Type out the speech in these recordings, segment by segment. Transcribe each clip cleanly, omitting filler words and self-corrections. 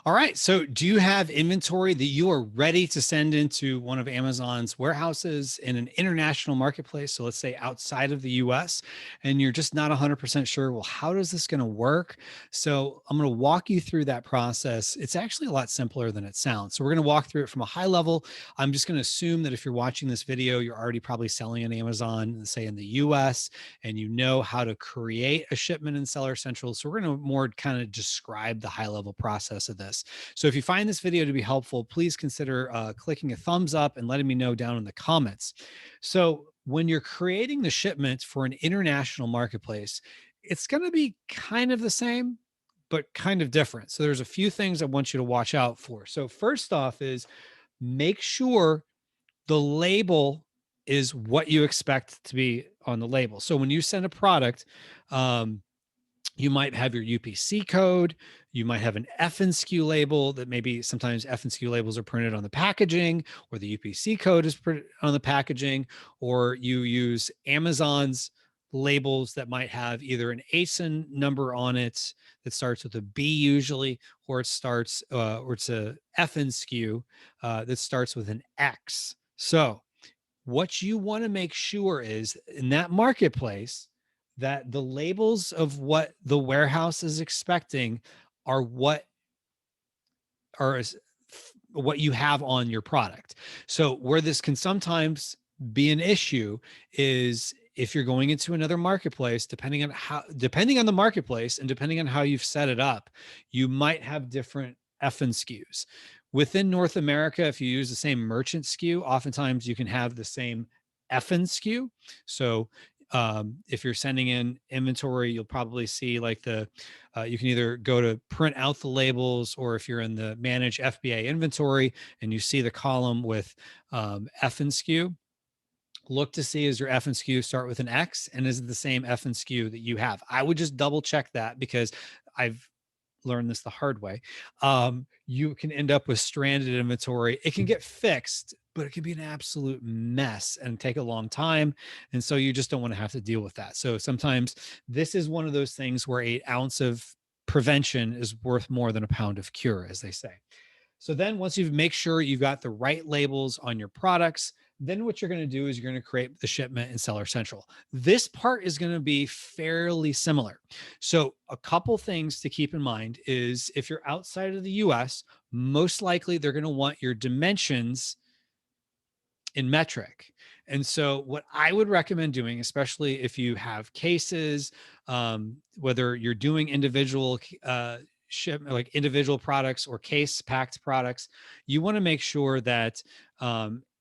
All right. So do you have inventory that you are ready to send into one of Amazon's warehouses in an international marketplace? So let's say outside of the US, and you're just not 100% sure, well, how is this going to work? So I'm going to walk you through that process. It's actually a lot simpler than it sounds. So we're going to walk through it from a high level. I'm just going to assume that if you're watching this video, you're already probably selling on Amazon, say in the US, and you know how to create a shipment in Seller Central. So we're going to more kind of describe the high level process of this. So if you find this video to be helpful, please consider clicking a thumbs up and letting me know down in the comments. So when you're creating the shipment for an international marketplace, it's going to be kind of the same, but kind of different. So there's a few things I want you to watch out for. So first off is make sure the label is what you expect to be on the label. So when you send a product, you might have your UPC code. You might have an FNSKU label that maybe sometimes FNSKU labels are printed on the packaging, or the UPC code is printed on the packaging, or you use Amazon's labels that might have either an ASIN number on it that starts with a B usually, or it starts, or it's a FNSKU that starts with an X. So what you want to make sure is in that marketplace that the labels of what the warehouse is expecting are are what you have on your product. So where this can sometimes be an issue is if you're going into another marketplace, depending on the marketplace and depending on how you've set it up, you might have different FNSKUs. Within North America, if you use the same merchant SKU, oftentimes you can have the same FNSKU. So if you're sending in inventory, you'll probably see like you can either go to print out the labels, or if you're in the manage FBA inventory and you see the column with FNSKU, look to see, is your FNSKU start with an X, and is it the same FNSKU that you have? I would just double check that, because I've learned this the hard way. You can end up with stranded inventory. It can get fixed, but it can be an absolute mess and take a long time. And so you just don't want to have to deal with that. So sometimes this is one of those things where 8 ounce of prevention is worth more than a pound of cure, as they say. So then once you make sure you've got the right labels on your products, then what you're going to do is you're going to create the shipment in Seller Central. This part is going to be fairly similar. So a couple things to keep in mind is if you're outside of the US, most likely they're going to want your dimensions in metric. And so what I would recommend doing, especially if you have cases, whether you're doing individual like individual products or case packed products, you want to make sure that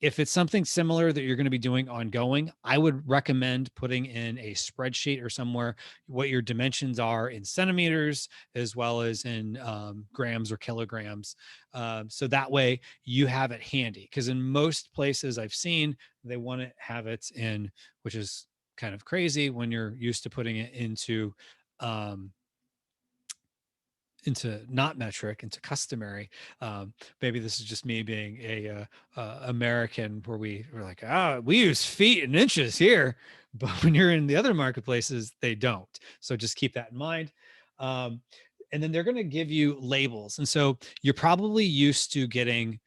if it's something similar that you're going to be doing ongoing, I would recommend putting in a spreadsheet or somewhere what your dimensions are in centimeters, as well as in grams or kilograms. So that way you have it handy, because in most places I've seen, they want to have it in, which is kind of crazy when you're used to putting it into not metric, into customary. Maybe this is just me being a American, where we're like, we use feet and inches here, but when you're in the other marketplaces, they don't. So just keep that in mind. And then they're going to give you labels, and so you're probably used to getting,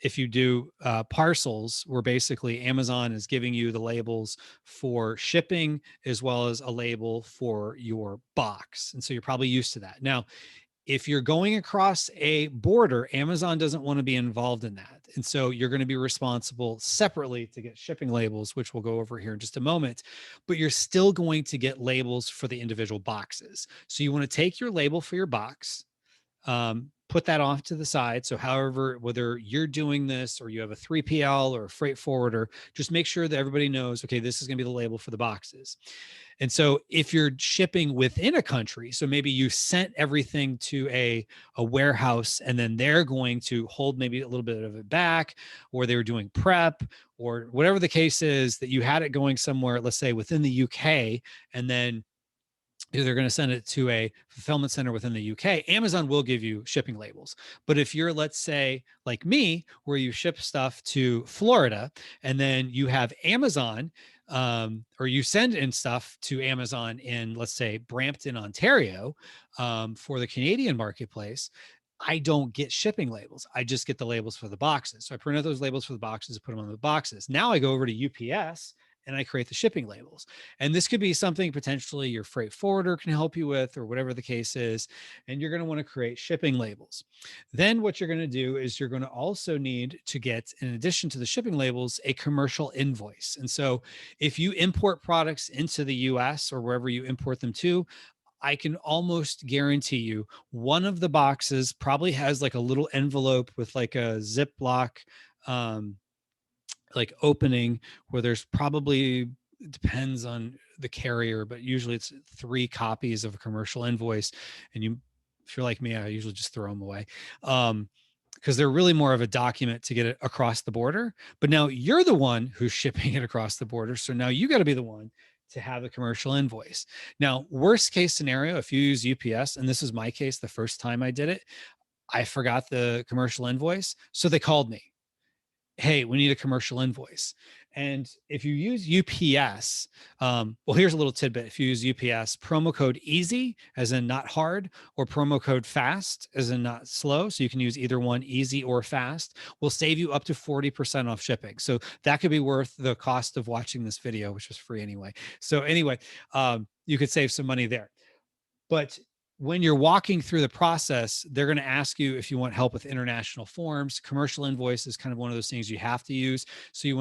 if you do parcels, where basically Amazon is giving you the labels for shipping as well as a label for your box. And so you're probably used to that. Now, if you're going across a border, Amazon doesn't want to be involved in that. And so you're going to be responsible separately to get shipping labels, which we'll go over here in just a moment, but you're still going to get labels for the individual boxes. So you want to take your label for your box, put that off to the side. So however, whether you're doing this or you have a 3PL or a freight forwarder, just make sure that everybody knows, okay, this is going to be the label for the boxes. And so if you're shipping within a country, so maybe you sent everything to a warehouse, and then they're going to hold maybe a little bit of it back, or they were doing prep, or whatever the case is, that you had it going somewhere, let's say within the UK, and then they're going to send it to a fulfillment center within the UK, Amazon will give you shipping labels. But if you're, let's say, like me, where you ship stuff to Florida, and then you have Amazon, or you send in stuff to Amazon in, let's say, Brampton, Ontario, for the Canadian marketplace, I don't get shipping labels. I just get the labels for the boxes. So I print out those labels for the boxes, put them on the boxes. Now I go over to UPS and I create the shipping labels. And this could be something potentially your freight forwarder can help you with, or whatever the case is. And you're going to want to create shipping labels. Then what you're going to do is you're going to also need to get, in addition to the shipping labels, a commercial invoice. And so if you import products into the US or wherever you import them to, I can almost guarantee you one of the boxes probably has like a little envelope with like a Ziploc um, like opening where there's probably, it depends on the carrier, but usually it's 3 copies of a commercial invoice. And you, if you're like me, I usually just throw them away. Because they're really more of a document to get it across the border. But now you're the one who's shipping it across the border. So now you got to be the one to have the commercial invoice. Now, worst case scenario, if you use UPS, and this is my case, the first time I did it, I forgot the commercial invoice. So they called me, hey, we need a commercial invoice. And if you use UPS, well, here's a little tidbit. If you use UPS, promo code easy, as in not hard, or promo code fast, as in not slow. So you can use either one, easy or fast, will save you up to 40% off shipping. So that could be worth the cost of watching this video, which was free anyway. So anyway, you could save some money there. But when you're walking through the process, they're going to ask you if you want help with international forms. Commercial invoice is kind of one of those things you have to use. So you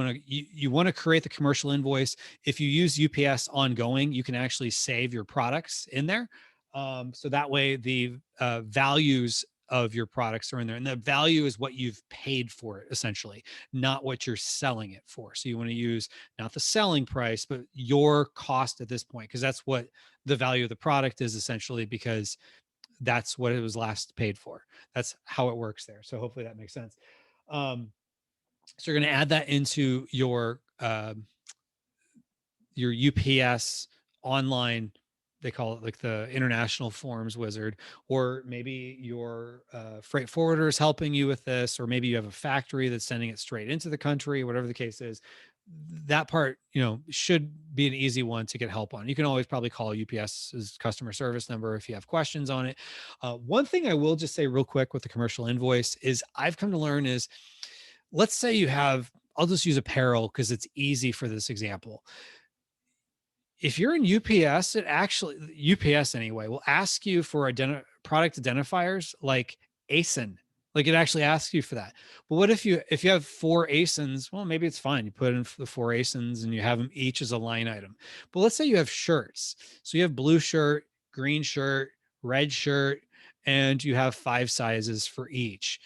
want to create the commercial invoice. If you use UPS ongoing, you can actually save your products in there. So that way the values of your products are in there, and the value is what you've paid for it, essentially, not what you're selling it for. So you want to use not the selling price, but your cost at this point, because that's what the value of the product is, essentially, because that's what it was last paid for. That's how it works there. So hopefully that makes sense. So you're going to add that into your UPS online, they call it like the international forms wizard, or maybe your freight forwarder is helping you with this, or maybe you have a factory that's sending it straight into the country, whatever the case is. That part, should be an easy one to get help on. You can always probably call UPS's customer service number if you have questions on it. One thing I will just say real quick with the commercial invoice is I've come to learn is, let's say you have, I'll just use apparel because it's easy for this example. If you're in UPS, UPS anyway, will ask you for product identifiers like ASIN. Like it actually asks you for that. But what if you have 4 ASINs? Well, maybe it's fine. You put in the 4 ASINs and you have them each as a line item. But let's say you have shirts. So you have blue shirt, green shirt, red shirt, and you have 5 sizes for each.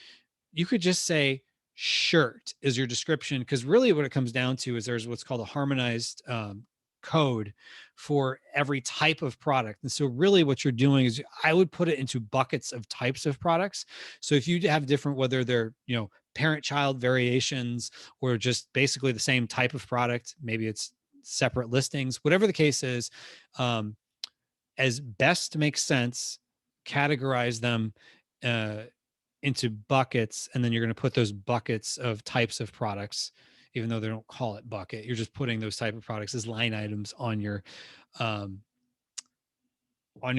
You could just say shirt is your description, because really what it comes down to is there's what's called a harmonized code for every type of product. And so really what you're doing is I would put it into buckets of types of products. So if you have different, whether they're, parent child variations or just basically the same type of product, maybe it's separate listings, whatever the case is, as best makes sense, categorize them into buckets. And then you're going to put those buckets of types of products, even though they don't call it bucket, you're just putting those type of products as line items on your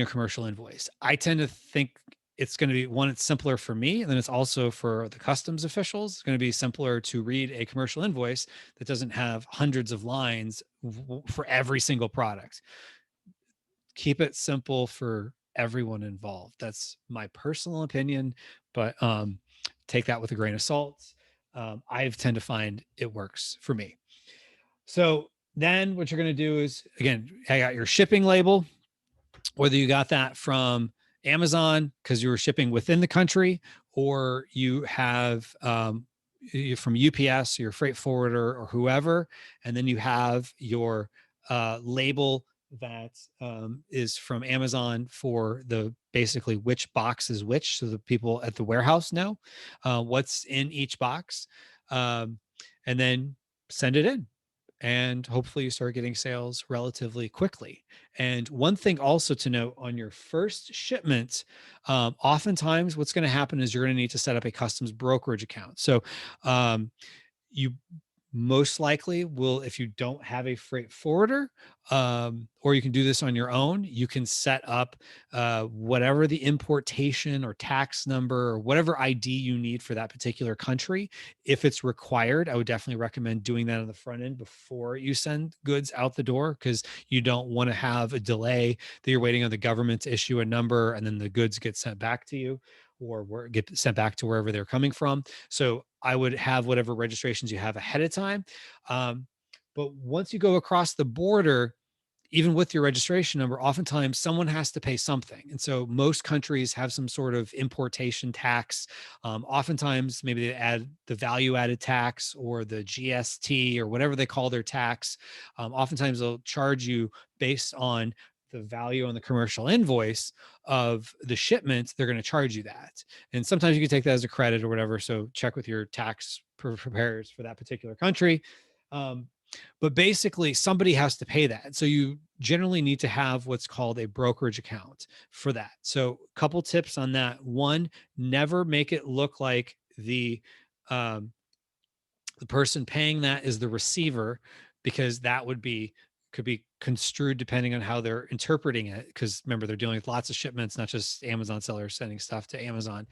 commercial invoice. I tend to think it's going to be, one, it's simpler for me, and then it's also for the customs officials. It's going to be simpler to read a commercial invoice that doesn't have hundreds of lines for every single product. Keep it simple for everyone involved. That's my personal opinion, but take that with a grain of salt. I tend to find it works for me. So then what you're going to do is, again, I got your shipping label, whether you got that from Amazon because you were shipping within the country, or you have from UPS, your freight forwarder, or whoever, and then you have your label that is from Amazon for the basically which box is which, so the people at the warehouse know what's in each box, and then send it in. And hopefully you start getting sales relatively quickly. And one thing also to note on your first shipment, oftentimes what's going to happen is you're going to need to set up a customs brokerage account. So you most likely will, if you don't have a freight forwarder, or you can do this on your own. You can set up whatever the importation or tax number or whatever ID you need for that particular country. If it's required, I would definitely recommend doing that on the front end before you send goods out the door, because you don't want to have a delay that you're waiting on the government to issue a number and then the goods get sent back to you, or get sent back to wherever they're coming from. So I would have whatever registrations you have ahead of time. Um, but once you go across the border, even with your registration number, oftentimes someone has to pay something. And so most countries have some sort of importation tax. Oftentimes, maybe they add the value added tax or the GST or whatever they call their tax. Oftentimes, they'll charge you based on the value on the commercial invoice of the shipment. They're going to charge you that. And sometimes you can take that as a credit or whatever. So check with your tax preparers for that particular country. Um, but basically, somebody has to pay that. So you generally need to have what's called a brokerage account for that. So a couple tips on that. One, never make it look like um, the person paying that is the receiver, because that could be construed depending on how they're interpreting it. Because remember, they're dealing with lots of shipments, not just Amazon sellers sending stuff to Amazon.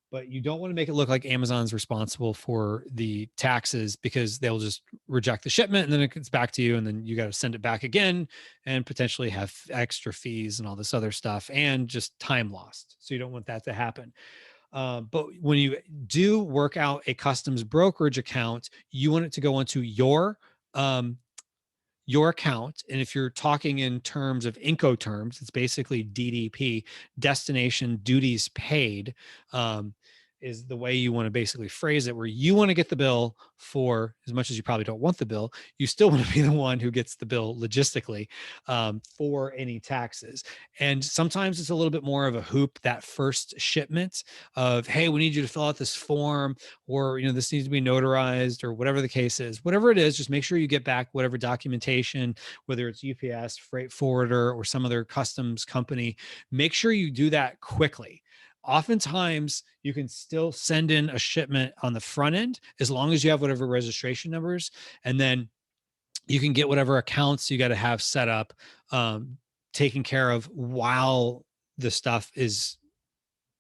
But you don't want to make it look like Amazon's responsible for the taxes, because they'll just reject the shipment and then it gets back to you. And then you got to send it back again and potentially have extra fees and all this other stuff and just time lost. So you don't want that to happen. But when you do work out a customs brokerage account, you want it to go onto um, your account. And if you're talking in terms of Incoterms, it's basically DDP, destination duties paid, is the way you want to basically phrase it, where you want to get the bill for, as much as you probably don't want the bill, you still want to be the one who gets the bill logistically, for any taxes. And sometimes it's a little bit more of a hoop, that first shipment of, hey, we need you to fill out this form, or, this needs to be notarized, or whatever the case is. Whatever it is, just make sure you get back whatever documentation, whether it's UPS, freight forwarder, or some other customs company. Make sure you do that quickly. Oftentimes, you can still send in a shipment on the front end as long as you have whatever registration numbers, and then you can get whatever accounts you got to have set up, taken care of while the stuff is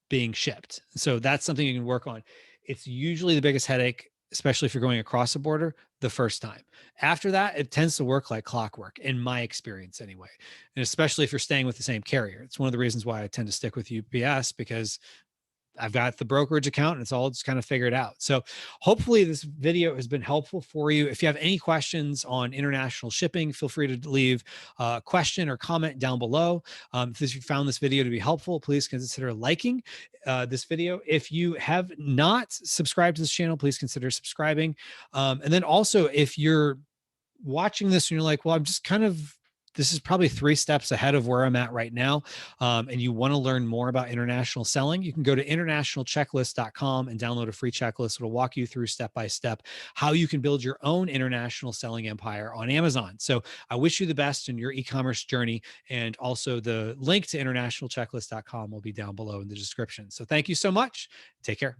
being shipped. So that's something you can work on. It's usually the biggest headache, especially if you're going across the border the first time. After that, it tends to work like clockwork, in my experience anyway. And especially if you're staying with the same carrier. It's one of the reasons why I tend to stick with UPS, because I've got the brokerage account and it's all just kind of figured out. So hopefully this video has been helpful for you. If you have any questions on international shipping, feel free to leave a question or comment down below. If you found this video to be helpful, please consider liking this video. If you have not subscribed to this channel, please consider subscribing. And then also, if you're watching this and you're like, well, this is probably 3 steps ahead of where I'm at right now, and you want to learn more about international selling, you can go to internationalchecklist.com and download a free checklist. It'll walk you through step by step how you can build your own international selling empire on Amazon. So I wish you the best in your e-commerce journey. And also the link to internationalchecklist.com will be down below in the description. So thank you so much. Take care.